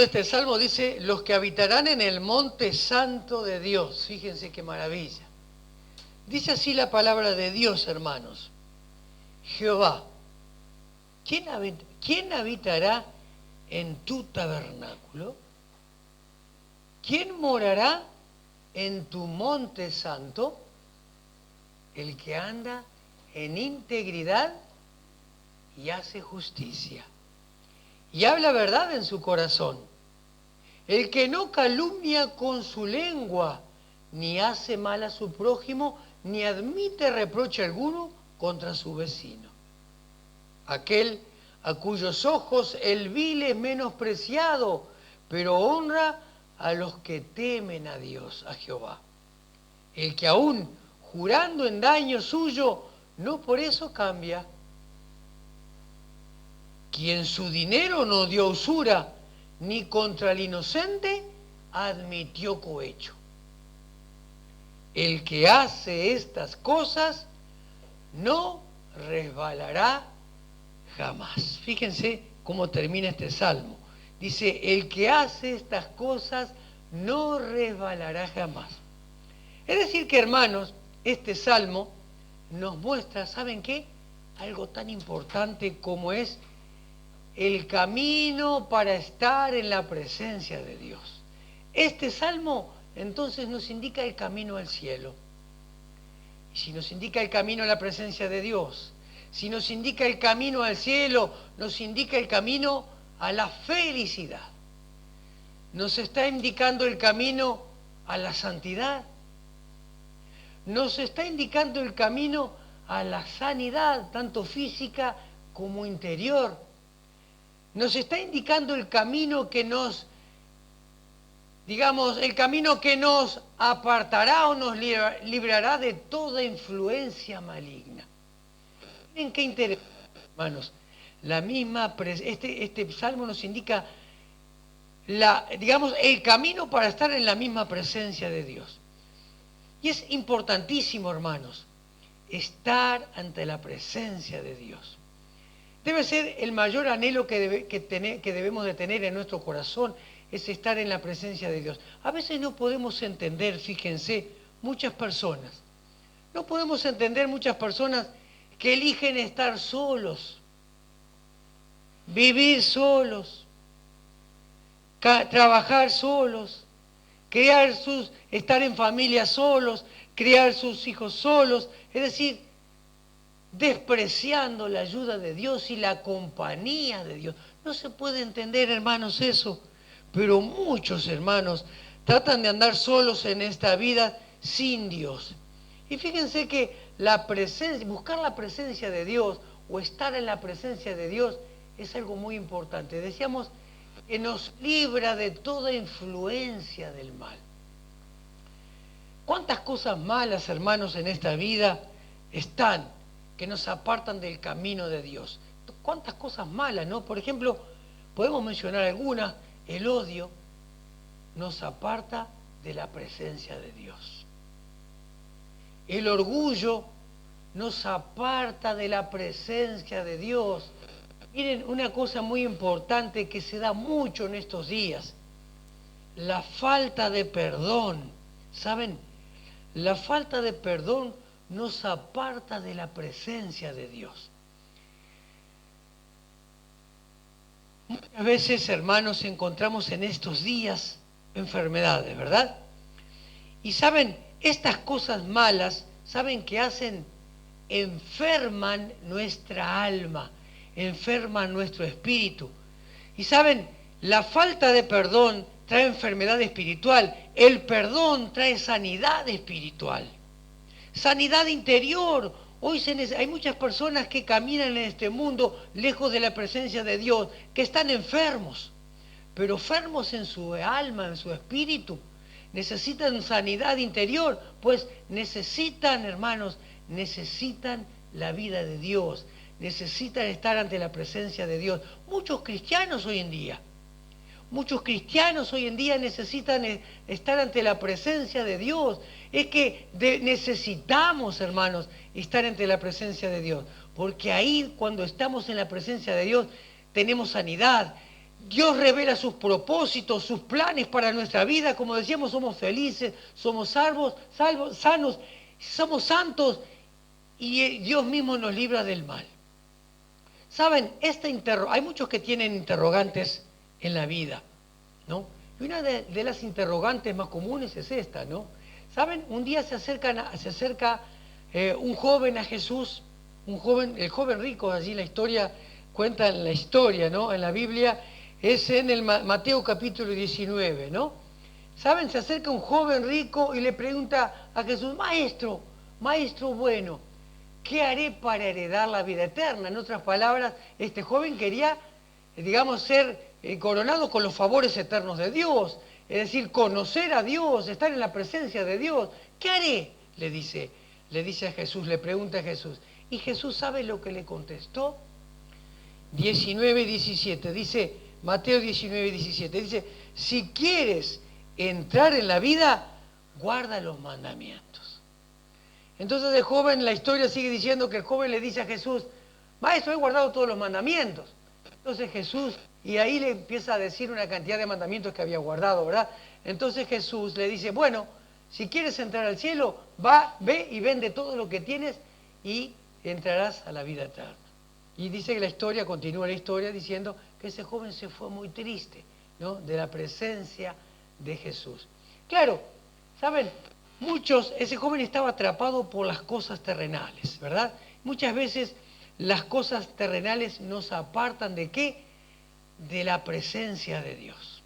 de este salmo dice, los que habitarán en el monte santo de Dios. Fíjense qué maravilla. Dice así la palabra de Dios, hermanos. Jehová, ¿quién habitará en tu tabernáculo? ¿Quién morará en tu monte santo? El que anda en integridad y hace justicia y habla verdad en su corazón. El que no calumnia con su lengua, ni hace mal a su prójimo, ni admite reproche alguno contra su vecino. Aquel a cuyos ojos el vil es menospreciado, pero honra a los que temen a Dios, a Jehová. El que aún jurando en daño suyo, no por eso cambia. Quien su dinero no dio usura, ni contra el inocente admitió cohecho. El que hace estas cosas no resbalará jamás. Fíjense cómo termina este salmo. Dice, el que hace estas cosas no resbalará jamás. Es decir que, hermanos, este salmo nos muestra, ¿saben qué? Algo tan importante como es el camino para estar en la presencia de Dios. Este salmo entonces nos indica el camino al cielo. Y si nos indica el camino a la presencia de Dios, si nos indica el camino al cielo, nos indica el camino a la felicidad. Nos está indicando el camino a la santidad. Nos está indicando el camino a la sanidad, tanto física como interior. Nos está indicando el camino que nos, el camino que nos apartará o nos librará de toda influencia maligna. Miren qué interesante, hermanos. Este salmo nos indica el camino para estar en la misma presencia de Dios. Y es importantísimo, hermanos, estar ante la presencia de Dios. Debe ser el mayor anhelo que debemos de tener en nuestro corazón, es estar en la presencia de Dios. A veces no podemos entender, fíjense, muchas personas. No podemos entender muchas personas que eligen estar solos, vivir solos, trabajar solos, estar en familia solos, criar sus hijos solos, es decir, despreciando la ayuda de Dios y la compañía de Dios. No se puede entender, hermanos, eso, pero muchos hermanos tratan de andar solos en esta vida sin Dios. Y fíjense que buscar la presencia de Dios o estar en la presencia de Dios es algo muy importante. Decíamos que nos libra de toda influencia del mal. ¿Cuántas cosas malas, hermanos, en esta vida están que nos apartan del camino de Dios? ¿Cuántas cosas malas, no? Por ejemplo, podemos mencionar algunas. El odio nos aparta de la presencia de Dios. El orgullo nos aparta de la presencia de Dios. Miren, una cosa muy importante que se da mucho en estos días, la falta de perdón. ¿Saben? La falta de perdón nos aparta de la presencia de Dios. Muchas veces, hermanos, encontramos en estos días enfermedades, ¿verdad? Y saben, estas cosas malas, ¿saben qué hacen? Enferman nuestra alma, enferman nuestro espíritu. Y saben, la falta de perdón trae enfermedad espiritual, el perdón trae sanidad espiritual, sanidad interior. Hoy hay muchas personas que caminan en este mundo lejos de la presencia de Dios, que están enfermos, pero enfermos en su alma, en su espíritu. Necesitan sanidad interior, pues necesitan, hermanos, necesitan la vida de Dios, necesitan estar ante la presencia de Dios. Muchos cristianos hoy en día necesitan estar ante la presencia de Dios. Es que necesitamos, hermanos, estar ante la presencia de Dios. Porque ahí, cuando estamos en la presencia de Dios, tenemos sanidad. Dios revela sus propósitos, sus planes para nuestra vida. Como decíamos, somos felices, somos salvos, sanos, somos santos y Dios mismo nos libra del mal. Saben, hay muchos que tienen interrogantes en la vida, ¿no? Y una de las interrogantes más comunes es esta, ¿no? Saben, un día se acerca un joven a Jesús, el joven rico, allí la historia cuenta la historia, ¿no? En la Biblia es en el Mateo capítulo 19, ¿no? Saben, se acerca un joven rico y le pregunta a Jesús, maestro bueno, ¿qué haré para heredar la vida eterna? En otras palabras, este joven quería, digamos, ser coronado con los favores eternos de Dios, es decir, conocer a Dios, estar en la presencia de Dios. ¿Qué haré? Le dice a Jesús, le pregunta a Jesús. Y Jesús, ¿sabe lo que le contestó? 19:17, dice, Mateo 19:17, dice, si quieres entrar en la vida, guarda los mandamientos. Entonces el joven, la historia sigue diciendo que el joven le dice a Jesús, maestro, he guardado todos los mandamientos. Entonces Jesús, y ahí le empieza a decir una cantidad de mandamientos que había guardado, ¿verdad? Entonces Jesús le dice, bueno, si quieres entrar al cielo, ve y vende todo lo que tienes y entrarás a la vida eterna. Y dice que continúa la historia diciendo que ese joven se fue muy triste, ¿no? De la presencia de Jesús. Claro, ¿saben? Ese joven estaba atrapado por las cosas terrenales, ¿verdad? Muchas veces las cosas terrenales nos apartan ¿de qué? De la presencia de Dios.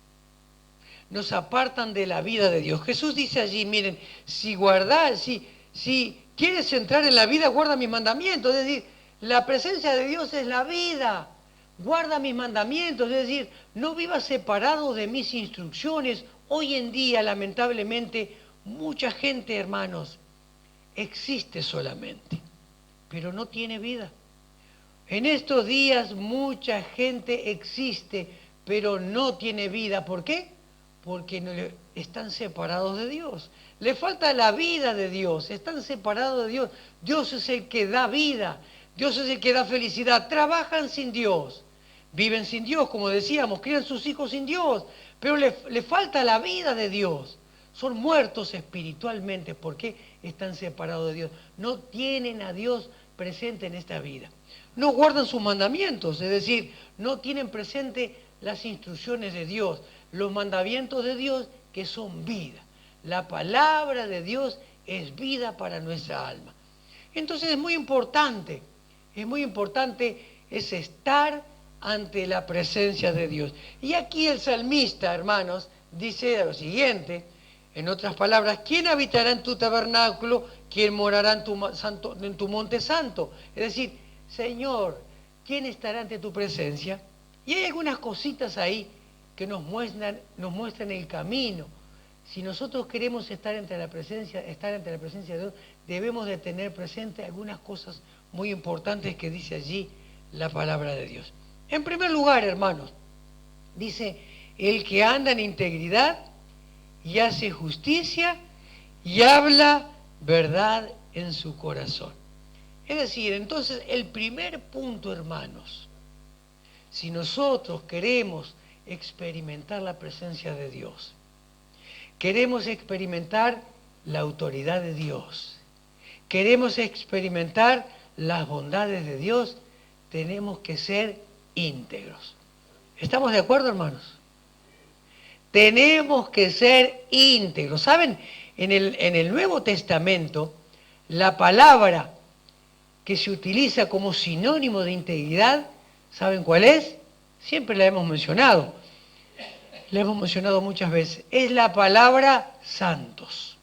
Nos apartan de la vida de Dios. Jesús dice allí, miren, si quieres entrar en la vida, guarda mis mandamientos. Es decir, la presencia de Dios es la vida. Guarda mis mandamientos, es decir, no vivas separado de mis instrucciones. Hoy en día, lamentablemente, mucha gente, hermanos, existe solamente, pero no tiene vida. En estos días mucha gente existe, pero no tiene vida. ¿Por qué? Porque están separados de Dios. Le falta la vida de Dios, están separados de Dios. Dios es el que da vida, Dios es el que da felicidad. Trabajan sin Dios, viven sin Dios, como decíamos, crían sus hijos sin Dios, pero le falta la vida de Dios. Son muertos espiritualmente porque están separados de Dios. No tienen a Dios presente en esta vida. No guardan sus mandamientos, es decir, no tienen presente las instrucciones de Dios, los mandamientos de Dios que son vida. La palabra de Dios es vida para nuestra alma. Entonces es muy importante es estar ante la presencia de Dios. Y aquí el salmista, hermanos, dice lo siguiente, en otras palabras, ¿quién habitará en tu tabernáculo? ¿Quién morará en tu monte santo? Es decir, Señor, ¿quién estará ante tu presencia? Y hay algunas cositas ahí que nos muestran el camino. Si nosotros queremos estar ante la presencia de Dios, debemos de tener presente algunas cosas muy importantes que dice allí la palabra de Dios. En primer lugar, hermanos, dice, el que anda en integridad y hace justicia y habla verdad en su corazón. Es decir, entonces, el primer punto, hermanos, si nosotros queremos experimentar la presencia de Dios, queremos experimentar la autoridad de Dios, queremos experimentar las bondades de Dios, tenemos que ser íntegros. ¿Estamos de acuerdo, hermanos? Tenemos que ser íntegros. ¿Saben? En el Nuevo Testamento, la palabra que se utiliza como sinónimo de integridad, ¿saben cuál es? Siempre la hemos mencionado. La hemos mencionado muchas veces. Es la palabra santos.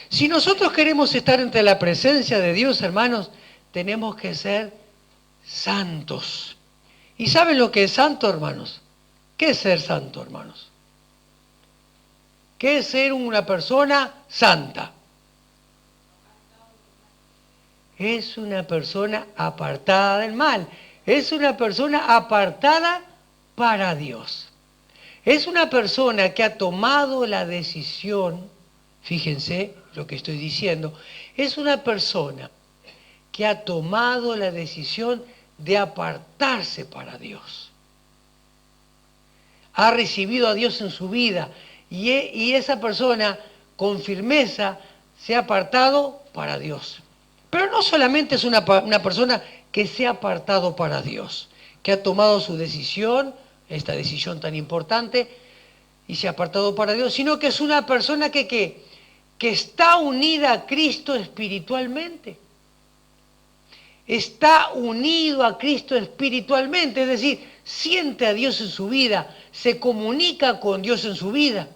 Si nosotros queremos estar ante la presencia de Dios, hermanos, tenemos que ser santos. ¿Y saben lo que es santo, hermanos? ¿Qué es ser santo, hermanos? ¿Qué es ser una persona santa? Es una persona apartada del mal. Es una persona apartada para Dios. Es una persona que ha tomado la decisión, fíjense lo que estoy diciendo, es una persona que ha tomado la decisión de apartarse para Dios. ha recibido a Dios en su vida y esa persona con firmeza se ha apartado para Dios. Pero no solamente es una persona que se ha apartado para Dios, que ha tomado su decisión, esta decisión tan importante, y se ha apartado para Dios, sino que es una persona que está unida a Cristo espiritualmente. Está unido a Cristo espiritualmente, es decir, siente a Dios en su vida, se comunica con Dios en su vida.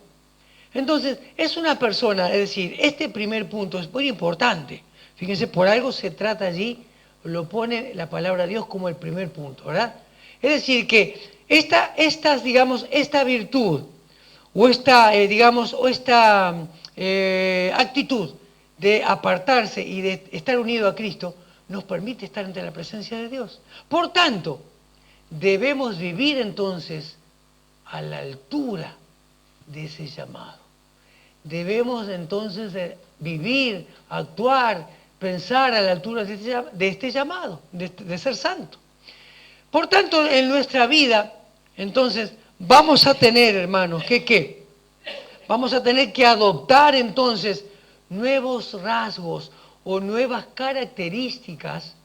Entonces, es una persona, es decir, este primer punto es muy importante. Fíjense, por algo se trata allí, lo pone la palabra Dios como el primer punto, ¿verdad? Es decir, que esta virtud, o esta actitud de apartarse y de estar unido a Cristo, nos permite estar ante la presencia de Dios. Por tanto, debemos vivir entonces a la altura de ese llamado. Debemos entonces vivir, actuar, pensar a la altura de este llamado, de ser santo. Por tanto, en nuestra vida, entonces, vamos a tener, hermanos, ¿qué? Vamos a tener que adoptar entonces nuevos rasgos o nuevas características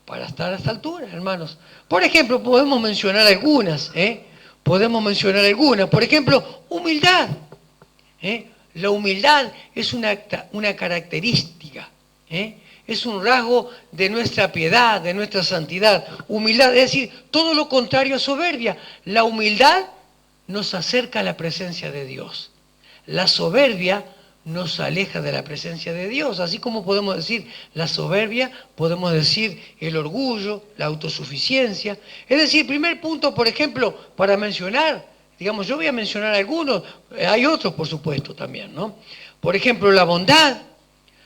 para estar a esta altura, hermanos. Por ejemplo, podemos mencionar algunas, Por ejemplo, humildad. La humildad es una característica, es un rasgo de nuestra piedad, de nuestra santidad. Humildad, es decir, todo lo contrario a soberbia. La humildad nos acerca a la presencia de Dios. La soberbia nos aleja de la presencia de Dios. Así como podemos decir la soberbia, podemos decir el orgullo, la autosuficiencia. Es decir, primer punto, por ejemplo, para mencionar, digamos, yo voy a mencionar algunos, hay otros por supuesto también, ¿no? Por ejemplo, la bondad.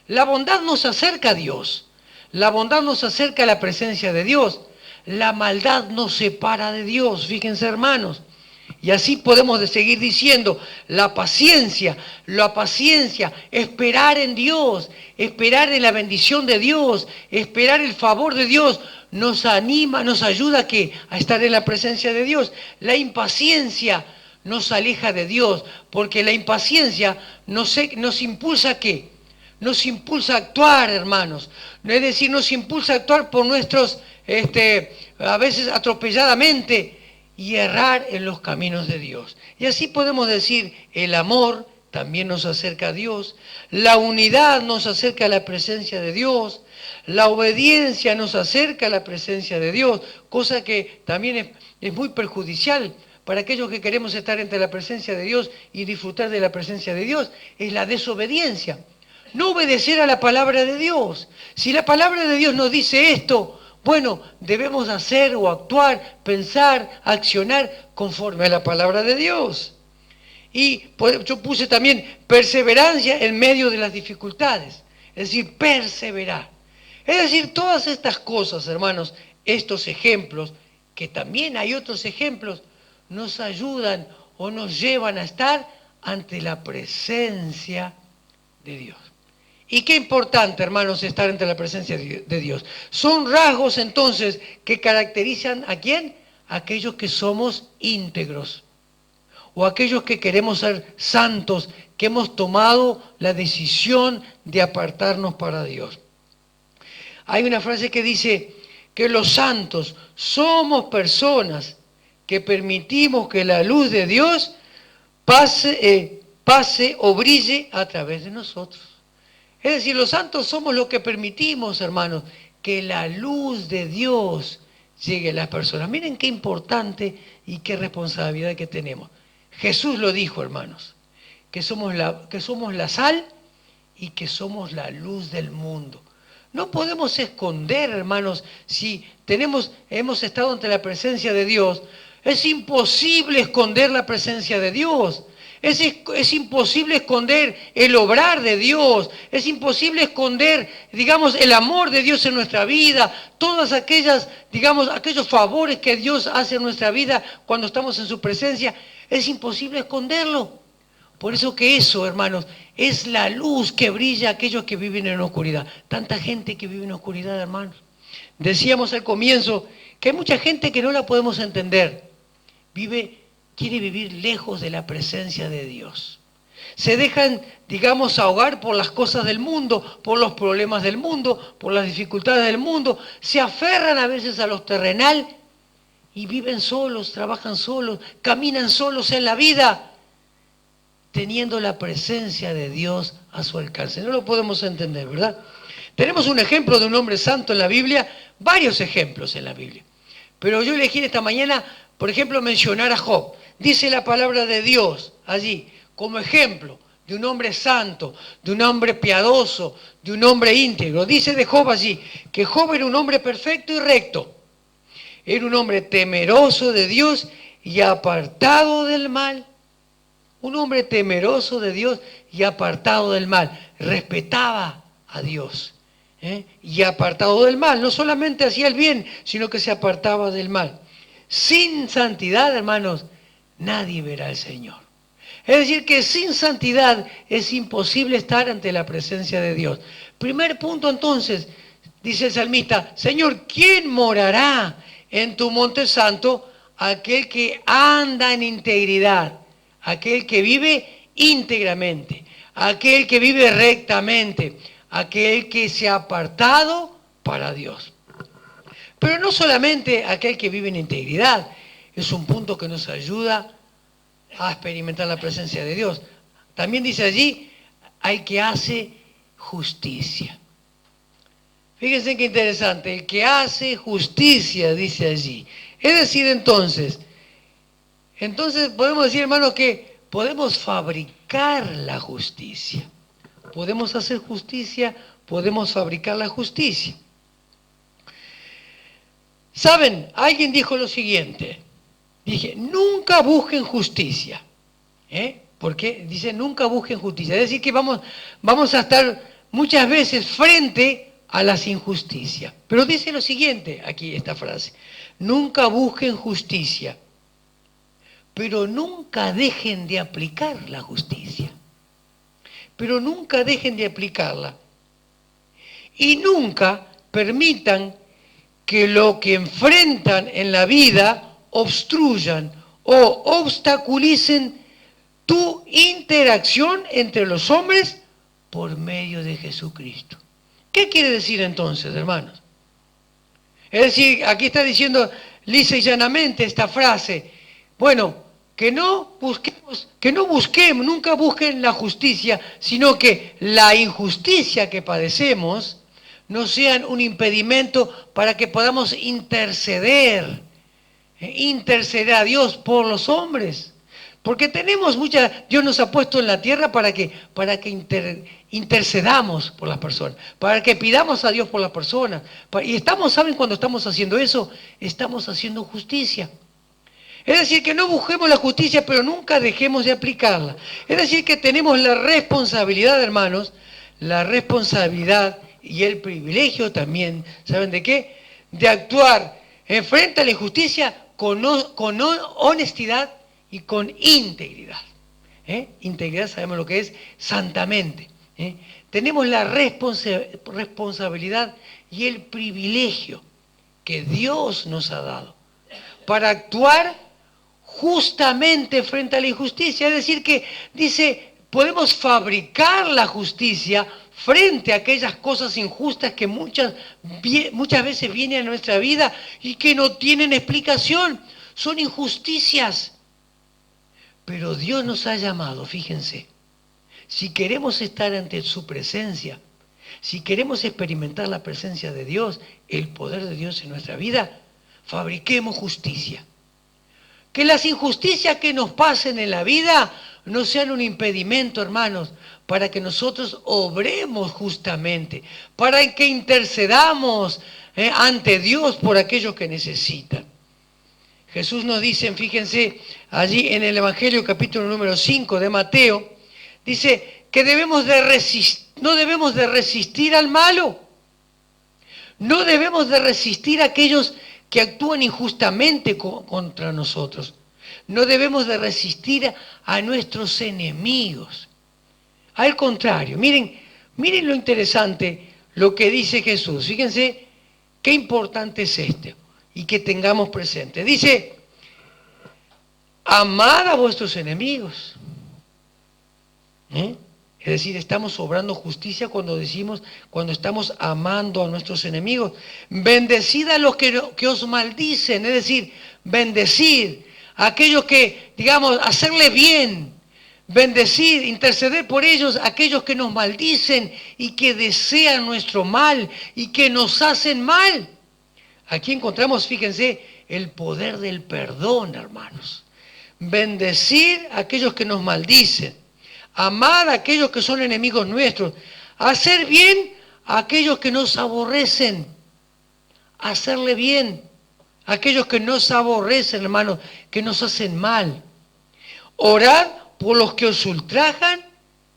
La bondad nos acerca a Dios. La bondad nos acerca a la presencia de Dios. La maldad nos separa de Dios, fíjense hermanos. Y así podemos seguir diciendo, la paciencia, esperar en Dios, esperar en la bendición de Dios, esperar el favor de Dios, nos anima, nos ayuda a estar en la presencia de Dios. La impaciencia nos aleja de Dios, porque la impaciencia nos impulsa ¿a qué? Nos impulsa a actuar, hermanos. Es decir, nos impulsa a actuar por nuestros, a veces atropelladamente, y errar en los caminos de Dios. Y así podemos decir, el amor también nos acerca a Dios, la unidad nos acerca a la presencia de Dios, la obediencia nos acerca a la presencia de Dios, cosa que también es muy perjudicial para aquellos que queremos estar entre la presencia de Dios y disfrutar de la presencia de Dios, es la desobediencia. No obedecer a la palabra de Dios. Si la palabra de Dios nos dice esto, bueno, debemos hacer o actuar, pensar, accionar conforme a la palabra de Dios. Y yo puse también perseverancia en medio de las dificultades. Es decir, perseverar. Es decir, todas estas cosas, hermanos, estos ejemplos, que también hay otros ejemplos, nos ayudan o nos llevan a estar ante la presencia de Dios. Y qué importante, hermanos, estar ante la presencia de Dios. Son rasgos, entonces, que caracterizan ¿a quién? A aquellos que somos íntegros. O aquellos que queremos ser santos, que hemos tomado la decisión de apartarnos para Dios. Hay una frase que dice que los santos somos personas que permitimos que la luz de Dios pase o brille a través de nosotros. Es decir, los santos somos los que permitimos, hermanos, que la luz de Dios llegue a las personas. Miren qué importante y qué responsabilidad que tenemos. Jesús lo dijo, hermanos, que somos la sal y que somos la luz del mundo. No podemos esconder, hermanos, si hemos estado ante la presencia de Dios. Es imposible esconder la presencia de Dios. Es imposible esconder el obrar de Dios, es imposible esconder, digamos, el amor de Dios en nuestra vida, todas aquellas, digamos, aquellos favores que Dios hace en nuestra vida cuando estamos en su presencia, es imposible esconderlo. Por eso que eso, hermanos, es la luz que brilla a aquellos que viven en la oscuridad. Tanta gente que vive en la oscuridad, hermanos. Decíamos al comienzo que hay mucha gente que no la podemos entender, vive quiere vivir lejos de la presencia de Dios. Se dejan, digamos, ahogar por las cosas del mundo, por los problemas del mundo, por las dificultades del mundo. Se aferran a veces a lo terrenal y viven solos, trabajan solos, caminan solos en la vida, teniendo la presencia de Dios a su alcance. No lo podemos entender, ¿verdad? Tenemos un ejemplo de un hombre santo en la Biblia, varios ejemplos en la Biblia. Pero yo elegí esta mañana, por ejemplo, mencionar a Job. Dice la palabra de Dios allí, como ejemplo de un hombre santo, de un hombre piadoso, de un hombre íntegro. Dice de Job allí, que Job era un hombre perfecto y recto. Era un hombre temeroso de Dios y apartado del mal. Un hombre temeroso de Dios y apartado del mal. Respetaba a Dios. Y apartado del mal. No solamente hacía el bien, sino que se apartaba del mal. Sin santidad, hermanos, nadie verá al Señor. Es decir, que sin santidad es imposible estar ante la presencia de Dios. Primer punto entonces, dice el salmista, Señor, ¿quién morará en tu monte santo? Aquel que anda en integridad, aquel que vive íntegramente, aquel que vive rectamente, aquel que se ha apartado para Dios. Pero no solamente aquel que vive en integridad, es un punto que nos ayuda a experimentar la presencia de Dios. También dice allí, hay que hace justicia. Fíjense qué interesante, el que hace justicia, dice allí. Es decir, entonces podemos decir, hermanos, que podemos fabricar la justicia. Podemos hacer justicia, podemos fabricar la justicia. ¿Saben? Alguien dijo lo siguiente. Dije, nunca busquen justicia. ¿Por qué? Dice, nunca busquen justicia. Es decir, que vamos a estar muchas veces frente a las injusticias. Pero dice lo siguiente, aquí esta frase. Nunca busquen justicia, pero nunca dejen de aplicar la justicia. Pero nunca dejen de aplicarla. Y nunca permitan que lo que enfrentan en la vida obstruyan o obstaculicen tu interacción entre los hombres por medio de Jesucristo. ¿Qué quiere decir entonces, hermanos? Es decir, aquí está diciendo lisa y llanamente esta frase. Bueno, que no busquemos, nunca busquen la justicia, sino que la injusticia que padecemos no sean un impedimento para que podamos interceder a Dios por los hombres. Porque tenemos Dios nos ha puesto en la tierra para que intercedamos por las personas, para que pidamos a Dios por las personas. Y ¿saben cuando estamos haciendo eso? Estamos haciendo justicia. Es decir, que no busquemos la justicia, pero nunca dejemos de aplicarla. Es decir, que tenemos la responsabilidad, hermanos, la responsabilidad y el privilegio también, ¿saben de qué? De actuar frente a la injusticia con honestidad y con integridad. Integridad sabemos lo que es santamente. Tenemos la responsabilidad y el privilegio que Dios nos ha dado para actuar justamente frente a la injusticia. Es decir, que dice, podemos fabricar la justicia frente a aquellas cosas injustas que muchas veces vienen a nuestra vida y que no tienen explicación. Son injusticias. Pero Dios nos ha llamado, fíjense, si queremos estar ante su presencia, si queremos experimentar la presencia de Dios, el poder de Dios en nuestra vida, fabriquemos justicia. Que las injusticias que nos pasen en la vida no sean un impedimento, hermanos, para que nosotros obremos justamente, para que intercedamos ante Dios por aquellos que necesitan. Jesús nos dice, fíjense, allí en el Evangelio capítulo número 5 de Mateo, dice que no debemos de resistir al malo, no debemos de resistir a aquellos que actúan injustamente contra nosotros, no debemos de resistir a nuestros enemigos. Al contrario, miren lo interesante, lo que dice Jesús, fíjense qué importante es esto. Y que tengamos presente. Dice, amad a vuestros enemigos. Es decir, estamos obrando justicia cuando decimos, cuando estamos amando a nuestros enemigos. Bendecid a los que os maldicen, es decir, bendecir a aquellos que, digamos, hacerle bien. Bendecir, interceder por ellos, aquellos que nos maldicen y que desean nuestro mal y que nos hacen mal. Aquí encontramos, fíjense, el poder del perdón, hermanos. Bendecir a aquellos que nos maldicen. Amar a aquellos que son enemigos nuestros. Hacer bien a aquellos que nos aborrecen. Hacerle bien a aquellos que nos aborrecen, hermanos, que nos hacen mal. Orar por los que os ultrajan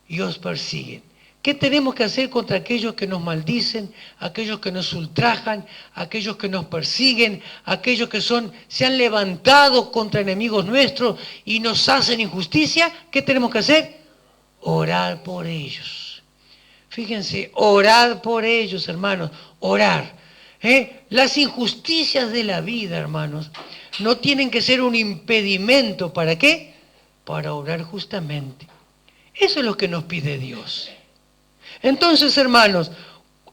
y os persiguen. ¿Qué tenemos que hacer contra aquellos que nos maldicen, aquellos que nos ultrajan, aquellos que nos persiguen, aquellos que se han levantado contra enemigos nuestros y nos hacen injusticia? ¿Qué tenemos que hacer? Orar por ellos. Fíjense, orar por ellos, hermanos, orar. Las injusticias de la vida, hermanos, no tienen que ser un impedimento. ¿Para qué? Para obrar justamente. Eso es lo que nos pide Dios. Entonces, hermanos,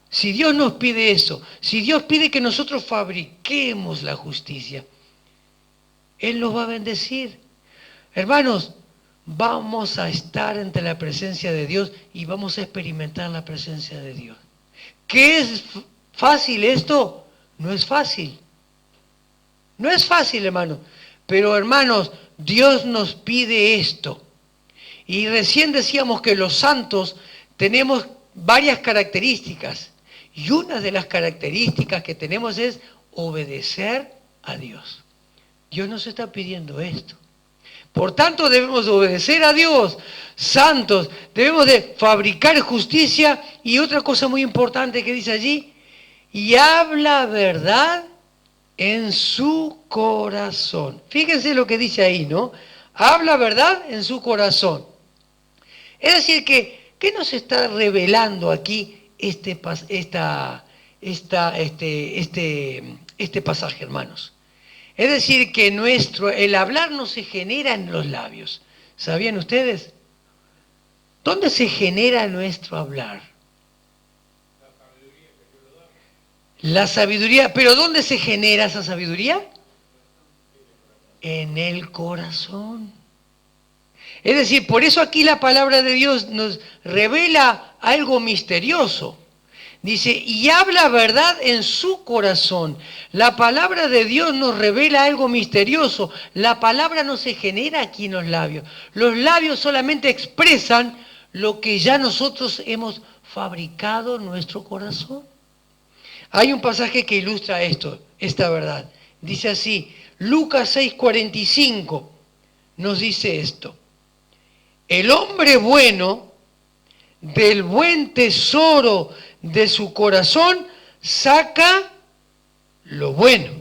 si Dios nos pide eso, si Dios pide que nosotros fabriquemos la justicia, Él nos va a bendecir. Hermanos, vamos a estar ante la presencia de Dios y vamos a experimentar la presencia de Dios. ¿Qué es fácil esto? No es fácil. No es fácil, hermanos. Pero, hermanos, Dios nos pide esto. Y recién decíamos que los santos tenemos varias características. Y una de las características que tenemos es obedecer a Dios. Dios nos está pidiendo esto. Por tanto, debemos obedecer a Dios, santos, debemos de fabricar justicia. Y otra cosa muy importante que dice allí, y habla verdad en su corazón. Fíjense lo que dice ahí, ¿no? Habla verdad en su corazón. Es decir, que ¿qué nos está revelando aquí este pasaje, hermanos? Es decir, que el hablar no se genera en los labios. ¿Sabían ustedes? ¿Dónde se genera nuestro hablar? La sabiduría. ¿Pero dónde se genera esa sabiduría? En el corazón. Es decir, por eso aquí la palabra de Dios nos revela algo misterioso. Dice, y habla verdad en su corazón. La palabra de Dios nos revela algo misterioso. La palabra no se genera aquí en los labios. Los labios solamente expresan lo que ya nosotros hemos fabricado en nuestro corazón. Hay un pasaje que ilustra esta verdad. Dice así, Lucas 6:45 nos dice esto. El hombre bueno, del buen tesoro de su corazón, saca lo bueno.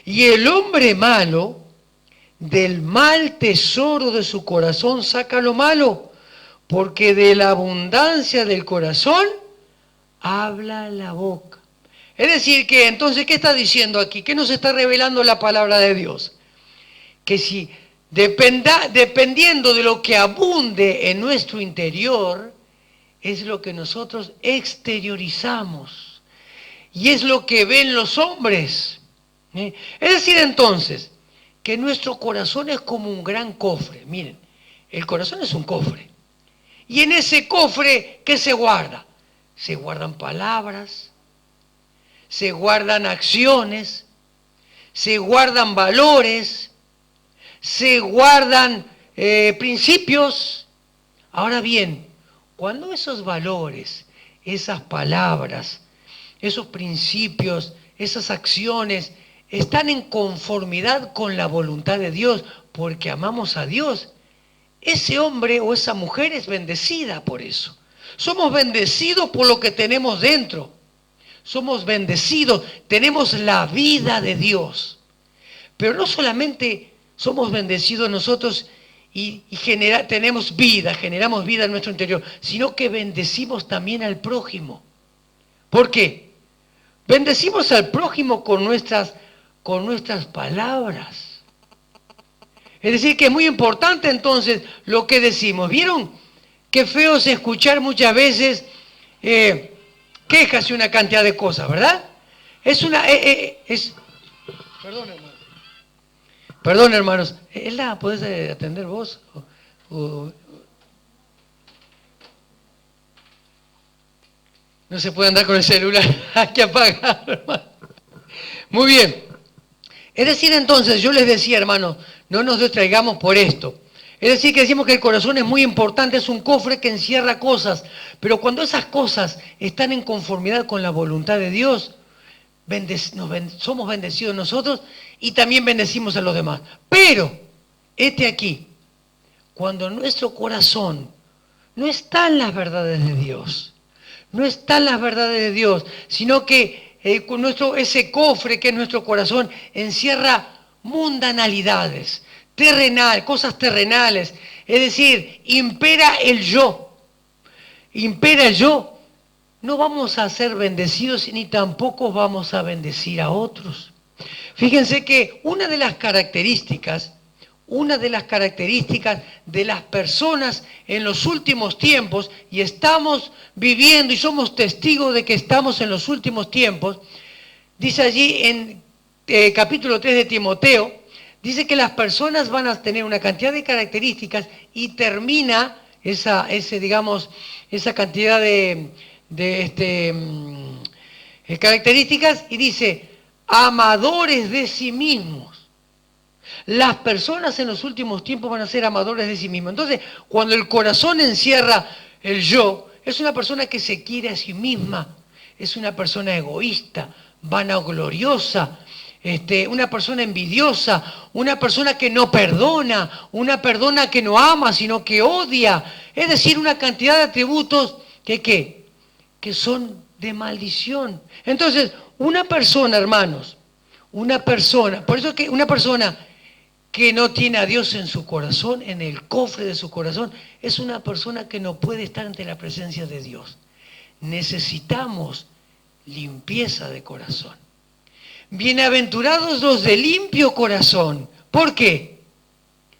Y el hombre malo, del mal tesoro de su corazón, saca lo malo. Porque de la abundancia del corazón, habla la boca. Es decir, que entonces, ¿qué está diciendo aquí? ¿Qué nos está revelando la palabra de Dios? Que si dependiendo de lo que abunde en nuestro interior, es lo que nosotros exteriorizamos. Y es lo que ven los hombres. Es decir, entonces, que nuestro corazón es como un gran cofre. Miren, el corazón es un cofre. Y en ese cofre, ¿qué se guarda? Se guardan palabras, se guardan acciones, se guardan valores, se guardan principios. Ahora bien, cuando esos valores, esas palabras, esos principios, esas acciones están en conformidad con la voluntad de Dios, porque amamos a Dios, ese hombre o esa mujer es bendecida por eso. Somos bendecidos por lo que tenemos dentro. Somos bendecidos, tenemos la vida de Dios. Pero no solamente somos bendecidos nosotros y generamos vida en nuestro interior, sino que bendecimos también al prójimo. ¿Por qué? Bendecimos al prójimo con nuestras palabras. Es decir, que es muy importante entonces lo que decimos. ¿Vieron qué feo es escuchar muchas veces quejas y una cantidad de cosas, verdad? Perdón, hermano. Perdón, hermanos. ¿Ella podés atender vos? O- no se puede andar con el celular. Hay que apagarlo, hermano. Muy bien. Es decir, entonces, yo les decía, hermanos, no nos distraigamos por esto. Es decir, que decimos que el corazón es muy importante, es un cofre que encierra cosas, pero cuando esas cosas están en conformidad con la voluntad de Dios, somos bendecidos nosotros y también bendecimos a los demás. Pero, aquí, cuando nuestro corazón no está en las verdades de Dios, no está en las verdades de Dios, sino que ese cofre que es nuestro corazón encierra mundanalidades, cosas terrenales, es decir, impera el yo, no vamos a ser bendecidos ni tampoco vamos a bendecir a otros. Fíjense que una de las características de las personas en los últimos tiempos, y estamos viviendo y somos testigos de que estamos en los últimos tiempos, dice allí en capítulo 3 de Timoteo, dice que las personas van a tener una cantidad de características y termina esa cantidad de características y dice, amadores de sí mismos. Las personas en los últimos tiempos van a ser amadores de sí mismos. Entonces, cuando el corazón encierra el yo, es una persona que se quiere a sí misma, es una persona egoísta, vanagloriosa, una persona envidiosa, una persona que no perdona, una persona que no ama, sino que odia. Es decir, una cantidad de atributos que son de maldición. Entonces, una persona, hermanos, por eso que una persona que no tiene a Dios en su corazón, en el cofre de su corazón, es una persona que no puede estar ante la presencia de Dios. Necesitamos limpieza de corazón. Bienaventurados los de limpio corazón. ¿Por qué?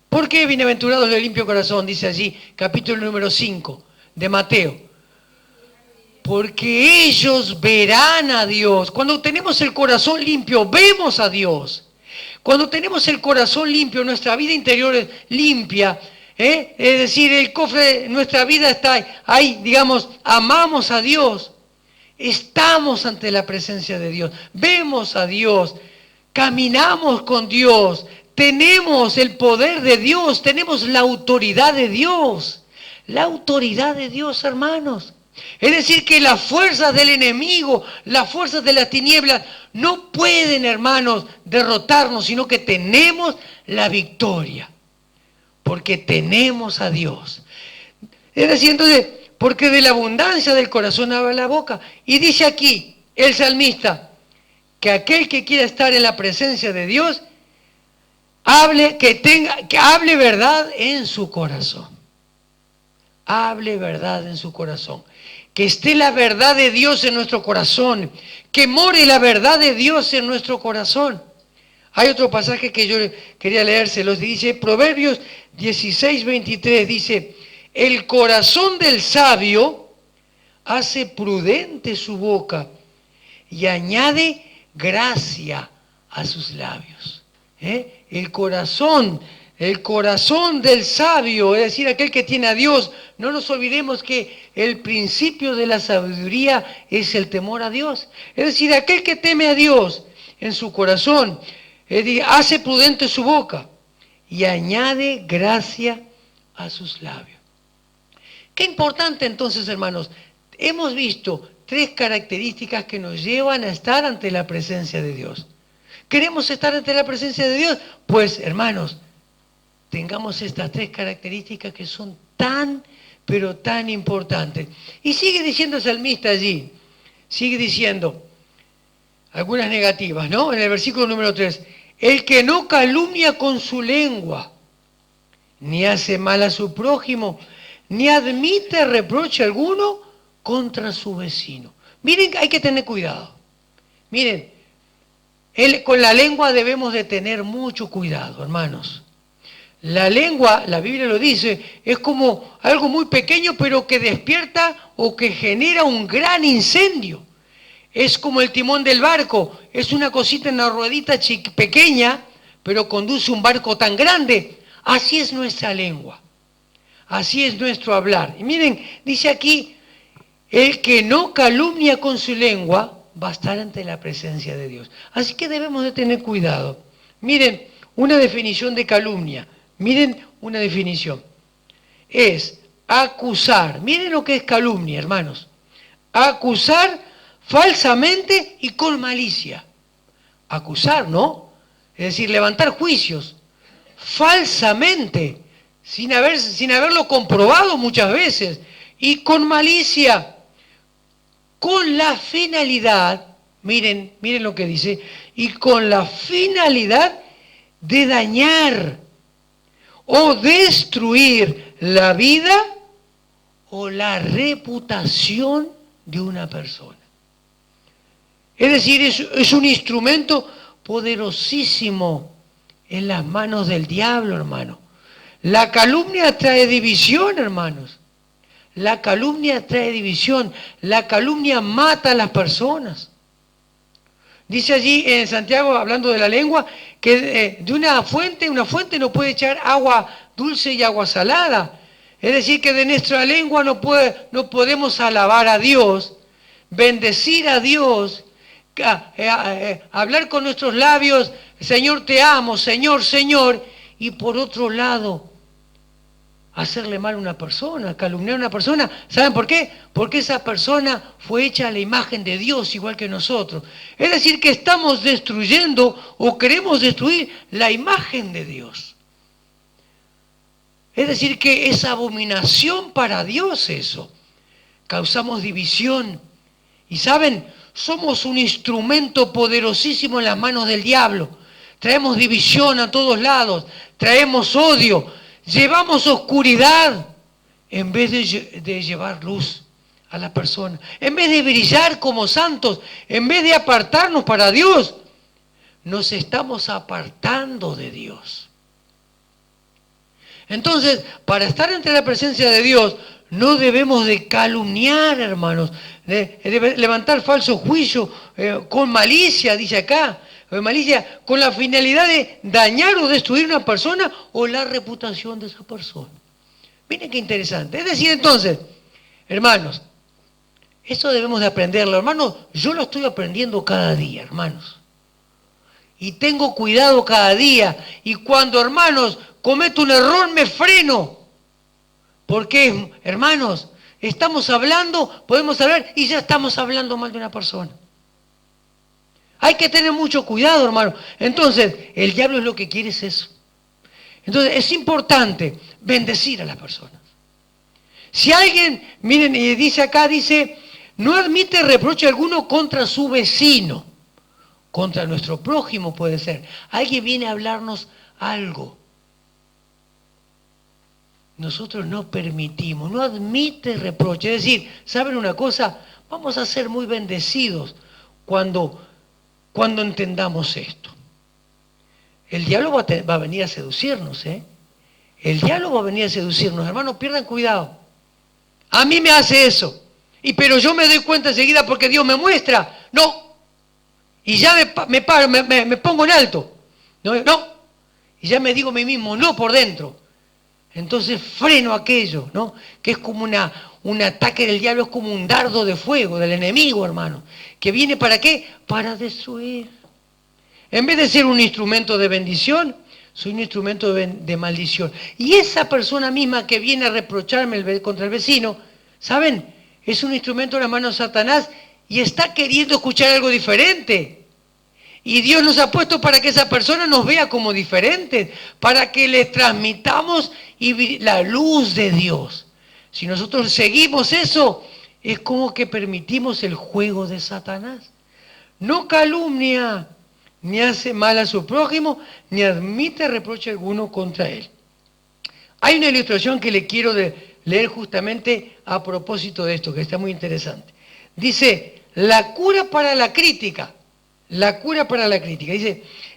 ¿Por qué bienaventurados los de limpio corazón? Dice allí, capítulo número 5 de Mateo. Porque ellos verán a Dios. Cuando tenemos el corazón limpio, vemos a Dios. Cuando tenemos el corazón limpio, nuestra vida interior es limpia, es decir, el cofre de nuestra vida está ahí, digamos, amamos a Dios, estamos ante la presencia de Dios, vemos a Dios, caminamos con Dios, tenemos el poder de Dios, tenemos la autoridad de Dios, hermanos. Es decir, que las fuerzas del enemigo, las fuerzas de las tinieblas, no pueden, hermanos, derrotarnos, sino que tenemos la victoria, porque tenemos a Dios. Es decir, entonces, porque de la abundancia del corazón habla la boca. Y dice aquí el salmista, que aquel que quiera estar en la presencia de Dios, que hable verdad en su corazón. Hable verdad en su corazón. Que esté la verdad de Dios en nuestro corazón, que more la verdad de Dios en nuestro corazón. Hay otro pasaje que yo quería leérselos, dice Proverbios 16:23, dice, el corazón del sabio hace prudente su boca y añade gracia a sus labios. El corazón del sabio, es decir, aquel que tiene a Dios. No nos olvidemos que el principio de la sabiduría es el temor a Dios. Es decir, aquel que teme a Dios en su corazón, hace prudente su boca y añade gracia a sus labios. Qué importante entonces, hermanos. Hemos visto 3 características que nos llevan a estar ante la presencia de Dios. ¿Queremos estar ante la presencia de Dios? Pues, hermanos, tengamos estas 3 características que son tan, pero tan importantes. Y sigue diciendo el salmista allí, sigue diciendo algunas negativas, ¿no? En el versículo número 3, el que no calumnia con su lengua, ni hace mal a su prójimo, ni admite reproche alguno contra su vecino. Miren, hay que tener cuidado. Miren, con la lengua debemos de tener mucho cuidado, hermanos. La lengua, la Biblia lo dice, es como algo muy pequeño, pero que despierta o que genera un gran incendio. Es como el timón del barco, es una cosita en una ruedita pequeña, pero conduce un barco tan grande. Así es nuestra lengua, así es nuestro hablar. Y miren, dice aquí, el que no calumnia con su lengua va a estar ante la presencia de Dios. Así que debemos de tener cuidado. Miren, una definición de calumnia. Miren una definición. Es acusar. Miren lo que es calumnia, hermanos. Acusar falsamente y con malicia. Acusar, ¿no? Es decir, levantar juicios falsamente, sin haberlo comprobado muchas veces, y con malicia, con la finalidad, miren lo que dice, y con la finalidad de dañar o destruir la vida o la reputación de una persona. Es decir, es un instrumento poderosísimo en las manos del diablo, hermano. La calumnia trae división, hermanos. La calumnia trae división. La calumnia mata a las personas. Dice allí en Santiago, hablando de la lengua, que de una fuente no puede echar agua dulce y agua salada. Es decir, que de nuestra lengua no podemos alabar a Dios, bendecir a Dios, hablar con nuestros labios, Señor te amo, Señor, Señor, y por otro lado, hacerle mal a una persona, calumniar a una persona. ¿Saben por qué? Porque esa persona fue hecha a la imagen de Dios igual que nosotros. Es decir, que estamos destruyendo o queremos destruir la imagen de Dios. Es decir, que es abominación para Dios eso. Causamos división. Y ¿saben? Somos un instrumento poderosísimo en las manos del diablo. Traemos división a todos lados, traemos odio, llevamos oscuridad en vez de llevar luz a la persona. En vez de brillar como santos, en vez de apartarnos para Dios, nos estamos apartando de Dios. Entonces, para estar entre la presencia de Dios, no debemos de calumniar, hermanos, de levantar falso juicio con malicia, dice acá, malicia, con la finalidad de dañar o destruir una persona o la reputación de esa persona. Miren qué interesante. Es decir, entonces, hermanos, esto debemos de aprenderlo. Hermanos, yo lo estoy aprendiendo cada día, hermanos. Y tengo cuidado cada día. Y cuando, hermanos, cometo un error, me freno. Porque, hermanos, estamos hablando, podemos hablar y ya estamos hablando mal de una persona. Hay que tener mucho cuidado, hermano. Entonces, el diablo es lo que quiere es eso. Entonces, es importante bendecir a las personas. Si alguien, miren, y dice acá, dice, no admite reproche alguno contra su vecino, contra nuestro prójimo puede ser. Alguien viene a hablarnos algo. Nosotros no permitimos, no admite reproche. Es decir, ¿saben una cosa? Vamos a ser muy bendecidos cuando entendamos esto. El diablo va a venir a seducirnos, ¿eh? El diablo va a venir a seducirnos. Hermanos, pierdan cuidado. A mí me hace eso. Pero yo me doy cuenta enseguida porque Dios me muestra. No. Y ya me pongo en alto. No. Y ya me digo a mí mismo, no por dentro. Entonces freno aquello, ¿no? Que es como un ataque del diablo, es como un dardo de fuego del enemigo, hermano. ¿Que viene para qué? Para destruir. En vez de ser un instrumento de bendición, soy un instrumento de maldición. Y esa persona misma que viene a reprocharme contra el vecino, ¿saben? Es un instrumento en la mano de Satanás y está queriendo escuchar algo diferente. Y Dios nos ha puesto para que esa persona nos vea como diferentes, para que le transmitamos la luz de Dios. Si nosotros seguimos eso, es como que permitimos el juego de Satanás. No calumnia, ni hace mal a su prójimo, ni admite reproche alguno contra él. Hay una ilustración que le quiero leer justamente a propósito de esto, que está muy interesante. Dice, la cura para la crítica. La cura para la crítica.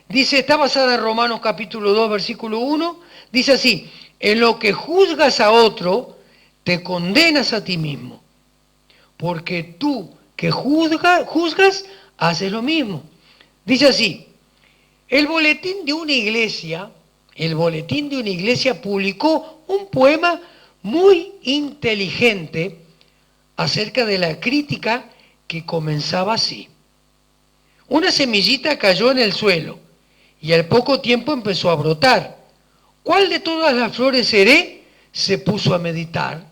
Dice, está basada en Romanos capítulo 2, versículo 1. Dice así, en lo que juzgas a otro, te condenas a ti mismo, porque tú que juzgas, haces lo mismo. Dice así, el boletín de una iglesia publicó un poema muy inteligente acerca de la crítica que comenzaba así. Una semillita cayó en el suelo y al poco tiempo empezó a brotar. ¿Cuál de todas las flores seré? Se puso a meditar.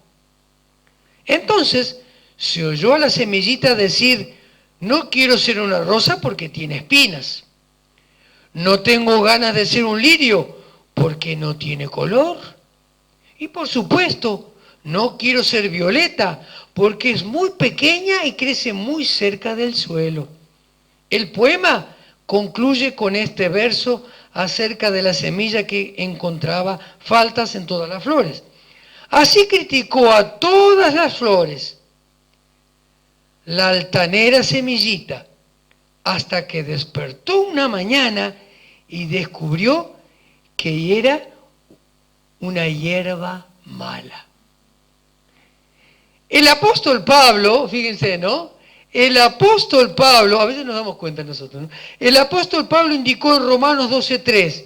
Entonces se oyó a la semillita decir, no quiero ser una rosa porque tiene espinas. No tengo ganas de ser un lirio porque no tiene color. Y por supuesto, no quiero ser violeta porque es muy pequeña y crece muy cerca del suelo. El poema concluye con este verso acerca de la semilla que encontraba faltas en todas las flores. Así criticó a todas las flores, la altanera semillita, hasta que despertó una mañana y descubrió que era una hierba mala. El apóstol Pablo, fíjense, ¿no? El apóstol Pablo, a veces nos damos cuenta nosotros, ¿no? El apóstol Pablo indicó en Romanos 12:3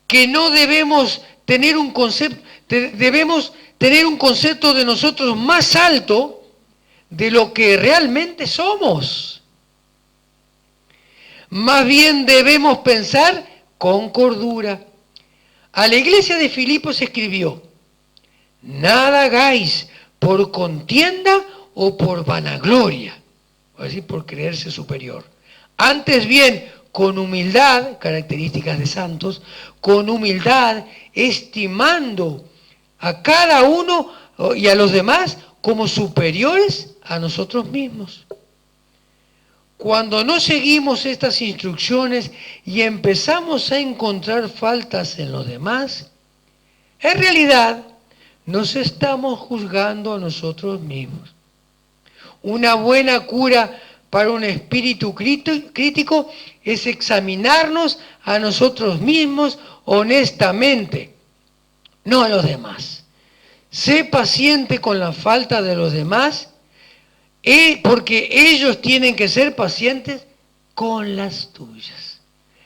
que no debemos tener un concepto, debemos tener un concepto de nosotros más alto de lo que realmente somos. Más bien debemos pensar con cordura. A la iglesia de Filipos escribió, nada hagáis por contienda o por vanagloria, es decir, por creerse superior. Antes bien, con humildad, características de santos, con humildad, estimando a cada uno y a los demás como superiores a nosotros mismos. Cuando no seguimos estas instrucciones y empezamos a encontrar faltas en los demás, en realidad nos estamos juzgando a nosotros mismos. Una buena cura para un espíritu crítico es examinarnos a nosotros mismos honestamente, no a los demás. Sé paciente con la falta de los demás, porque ellos tienen que ser pacientes con las tuyas.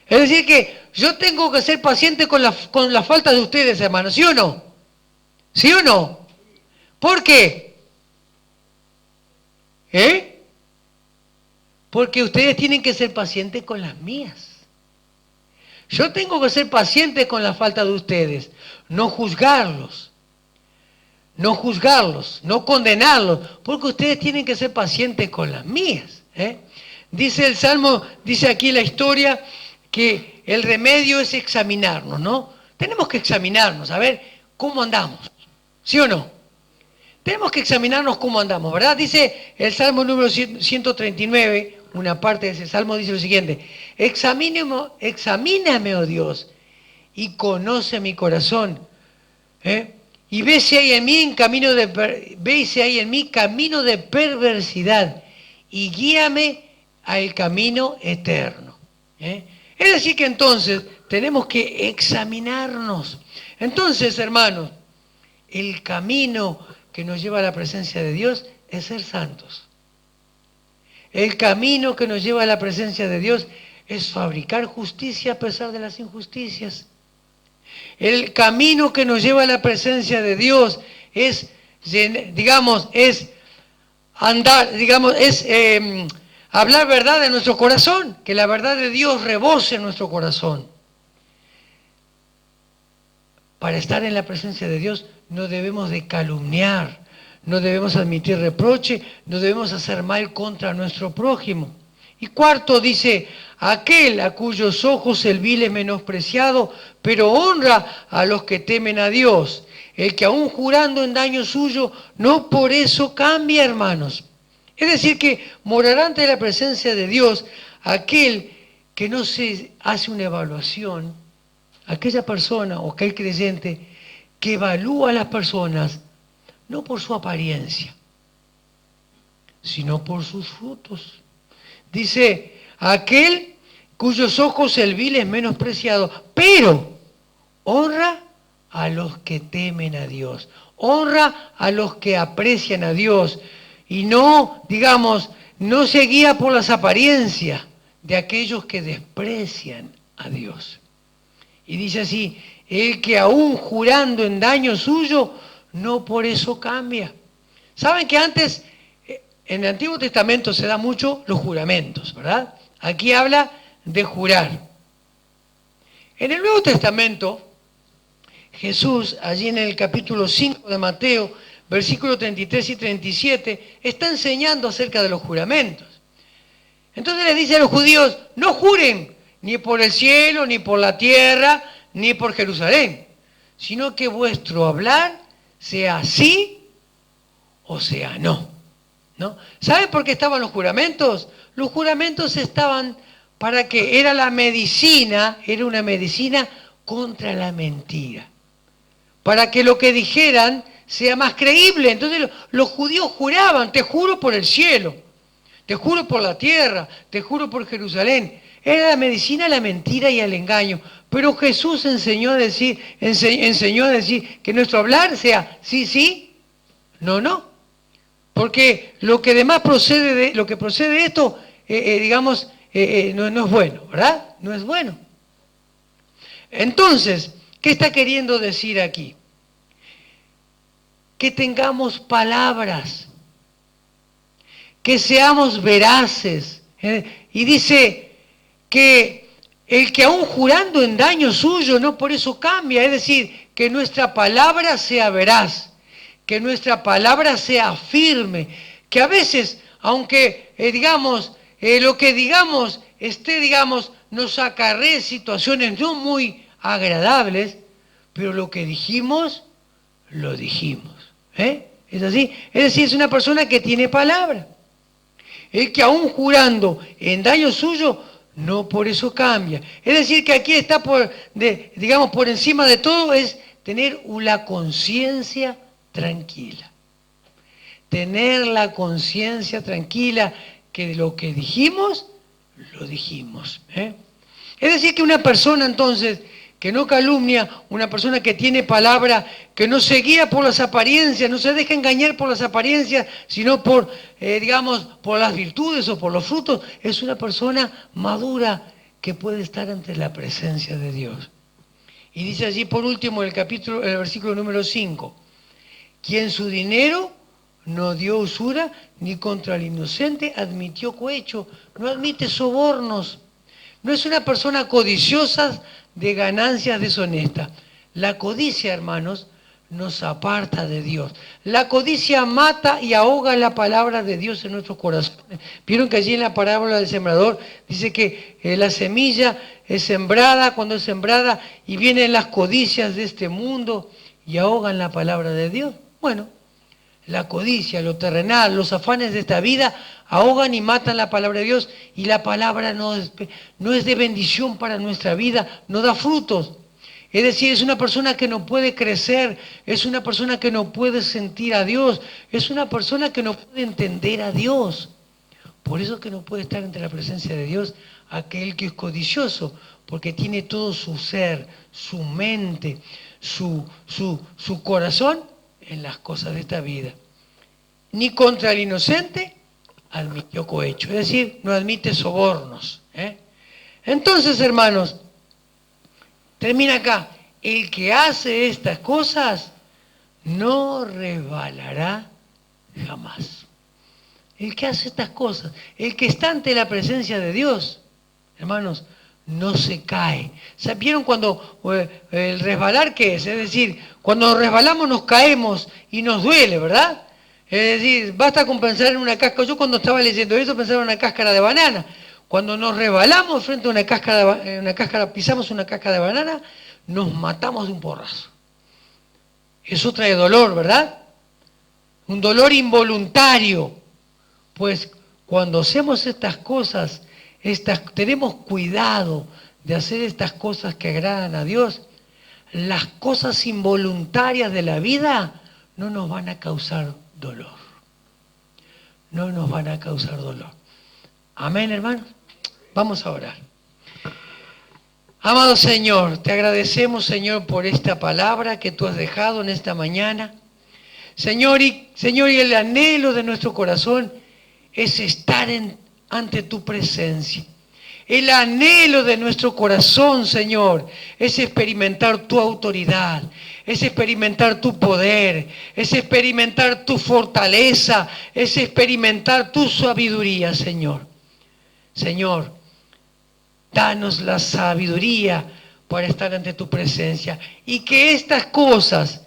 Es decir que yo tengo que ser paciente con la falta de ustedes, hermanos, ¿sí o no? ¿Sí o no? ¿Por qué? Porque ustedes tienen que ser pacientes con las mías. Yo tengo que ser paciente con la falta de ustedes, no juzgarlos, no condenarlos, porque ustedes tienen que ser pacientes con las mías. Dice el Salmo, dice aquí la historia, que el remedio es examinarnos, ¿no? Tenemos que examinarnos, a ver cómo andamos, ¿sí o no? Tenemos que examinarnos cómo andamos, ¿verdad? Dice el Salmo número 139, una parte de ese Salmo dice lo siguiente, examíname, oh Dios, y conoce mi corazón, y ve si hay en mí camino de perversidad, y guíame al camino eterno. Es decir que entonces tenemos que examinarnos. Entonces, hermanos, el camino que nos lleva a la presencia de Dios es ser santos. El camino que nos lleva a la presencia de Dios es fabricar justicia a pesar de las injusticias. El camino que nos lleva a la presencia de Dios es, hablar verdad en nuestro corazón, que la verdad de Dios rebose en nuestro corazón. Para estar en la presencia de Dios no debemos de calumniar, no debemos admitir reproche, no debemos hacer mal contra nuestro prójimo. Y cuarto dice, aquel a cuyos ojos el vil es menospreciado, pero honra a los que temen a Dios. El que aún jurando en daño suyo, no por eso cambia, hermanos. Es decir que morará ante la presencia de Dios aquel que no se hace una evaluación, aquella persona o aquel creyente que evalúa a las personas no por su apariencia, sino por sus frutos. Dice, aquel cuyos ojos el vil es menospreciado, pero honra a los que temen a Dios. Honra a los que aprecian a Dios. Y no, digamos, no se guía por las apariencias de aquellos que desprecian a Dios. Y dice así, el que aún jurando en daño suyo, no por eso cambia. ¿Saben que antes, en el Antiguo Testamento se da mucho los juramentos, ¿verdad? Aquí habla de jurar. En el Nuevo Testamento, Jesús, allí en el capítulo 5 de Mateo, versículos 33 y 37, está enseñando acerca de los juramentos. Entonces les dice a los judíos, no juren ni por el cielo, ni por la tierra, ni por Jerusalén, sino que vuestro hablar sea sí o sea no. ¿No? ¿Saben por qué estaban los juramentos? Los juramentos estaban para que era la medicina, era una medicina contra la mentira. Para que lo que dijeran sea más creíble. Entonces los judíos juraban, te juro por el cielo, te juro por la tierra, te juro por Jerusalén. Era la medicina a la mentira y al engaño. Pero Jesús enseñó a decir que nuestro hablar sea sí, sí, no, no. Porque lo que procede de esto, digamos, no es bueno, ¿verdad? No es bueno. Entonces, ¿qué está queriendo decir aquí? Que tengamos palabras, que seamos veraces. Y dice que el que aún jurando en daño suyo, no por eso cambia. Es decir, que nuestra palabra sea veraz, que nuestra palabra sea firme, que a veces, aunque lo que digamos nos acarree situaciones no muy agradables, pero lo que dijimos, lo dijimos. ¿Es así? Es decir, es una persona que tiene palabra. El que aún jurando en daño suyo, no por eso cambia. Es decir, que aquí está por encima de todo es tener la conciencia tranquila. Tener la conciencia tranquila que lo que dijimos, lo dijimos. Es decir, que una persona entonces que no calumnia, una persona que tiene palabra, que no se guía por las apariencias, no se deja engañar por las apariencias, sino por las virtudes o por los frutos, es una persona madura que puede estar ante la presencia de Dios. Y dice allí por último el versículo número 5, quien su dinero no dio usura, ni contra el inocente admitió cohecho, no admite sobornos, no es una persona codiciosa de ganancias deshonestas. La codicia, hermanos, nos aparta de Dios. La codicia mata y ahoga la palabra de Dios en nuestros corazones. Vieron que allí en la parábola del sembrador dice que la semilla es sembrada, cuando es sembrada, y vienen las codicias de este mundo y ahogan la palabra de Dios. Bueno, la codicia, lo terrenal, los afanes de esta vida ahogan y matan la palabra de Dios, y la palabra no es de bendición para nuestra vida, no da frutos. Es decir, es una persona que no puede crecer, es una persona que no puede sentir a Dios, es una persona que no puede entender a Dios. Por eso que no puede estar ante la presencia de Dios aquel que es codicioso, porque tiene todo su ser, su mente, su corazón en las cosas de esta vida. Ni contra el inocente admitió cohecho, es decir, no admite sobornos. Entonces, hermanos, termina acá, el que hace estas cosas no resbalará jamás. El que hace estas cosas, el que está ante la presencia de Dios, hermanos, no se cae. ¿Vieron cuando el resbalar qué es? Es decir, cuando nos resbalamos nos caemos y nos duele, ¿verdad? Es decir, basta con pensar en una cáscara. Yo cuando estaba leyendo eso pensaba en una cáscara de banana. Cuando nos resbalamos frente a una cáscara, pisamos una cáscara de banana, nos matamos de un porrazo. Eso trae dolor, ¿verdad? Un dolor involuntario. Pues cuando hacemos estas cosas, tenemos cuidado de hacer estas cosas que agradan a Dios, las cosas involuntarias de la vida no nos van a causar dolor. No nos van a causar dolor. Amén, hermanos. Vamos a orar. Amado Señor, te agradecemos, Señor, por esta palabra que tú has dejado en esta mañana. Señor, y el anhelo de nuestro corazón es estar ante tu presencia. El anhelo de nuestro corazón, Señor, es experimentar tu autoridad, es experimentar tu poder, es experimentar tu fortaleza, es experimentar tu sabiduría, Señor. Señor, danos la sabiduría para estar ante tu presencia y que estas cosas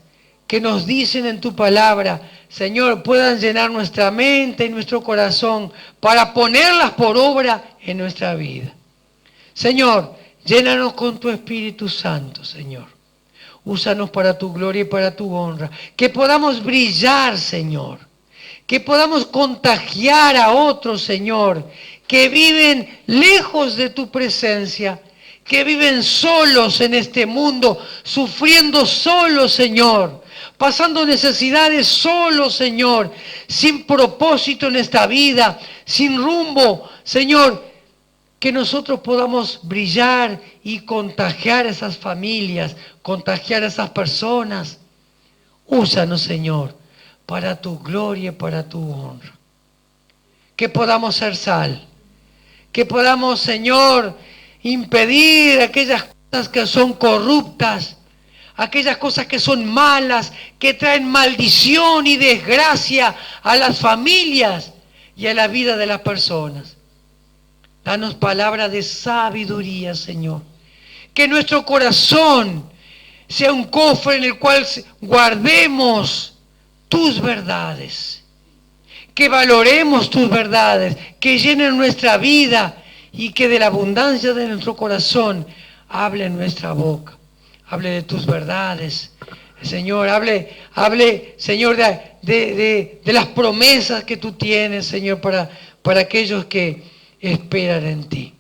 que nos dicen en tu palabra, Señor, puedan llenar nuestra mente y nuestro corazón para ponerlas por obra en nuestra vida. Señor, llénanos con tu Espíritu Santo, Señor. Úsanos para tu gloria y para tu honra. Que podamos brillar, Señor. Que podamos contagiar a otros, Señor, que viven lejos de tu presencia, que viven solos en este mundo, sufriendo solos, Señor, pasando necesidades solos, Señor, sin propósito en esta vida, sin rumbo, Señor, que nosotros podamos brillar y contagiar a esas familias, contagiar a esas personas. Úsanos, Señor, para tu gloria y para tu honra. Que podamos ser sal, que podamos, Señor, impedir aquellas cosas que son corruptas, aquellas cosas que son malas, que traen maldición y desgracia a las familias y a la vida de las personas. Danos palabra de sabiduría, Señor. Que nuestro corazón sea un cofre en el cual guardemos tus verdades. Que valoremos tus verdades, que llenen nuestra vida y que de la abundancia de nuestro corazón hable en nuestra boca. Hable de tus verdades. Señor, hable, Señor, de las promesas que tú tienes, Señor, para aquellos que esperan en ti.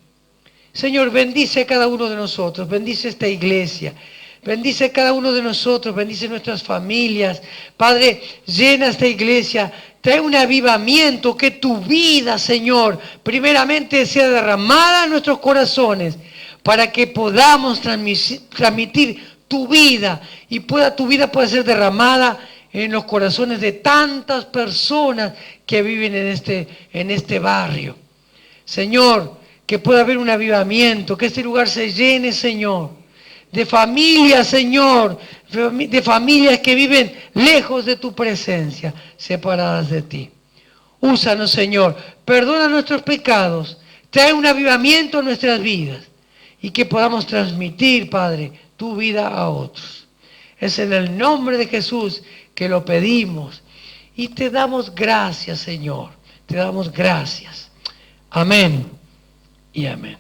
Señor, bendice a cada uno de nosotros, bendice esta iglesia, bendice a cada uno de nosotros, bendice nuestras familias. Padre, llena esta iglesia, trae un avivamiento, que tu vida, Señor, primeramente sea derramada en nuestros corazones, para que podamos transmitir tu vida y tu vida pueda ser derramada en los corazones de tantas personas que viven en este barrio. Señor, que pueda haber un avivamiento, que este lugar se llene, Señor, de familias, Señor, de familias que viven lejos de tu presencia, separadas de ti. Úsanos, Señor, perdona nuestros pecados, trae un avivamiento a nuestras vidas y que podamos transmitir, Padre, tu vida a otros. Es en el nombre de Jesús que lo pedimos y te damos gracias, Señor, te damos gracias. Amén y amén.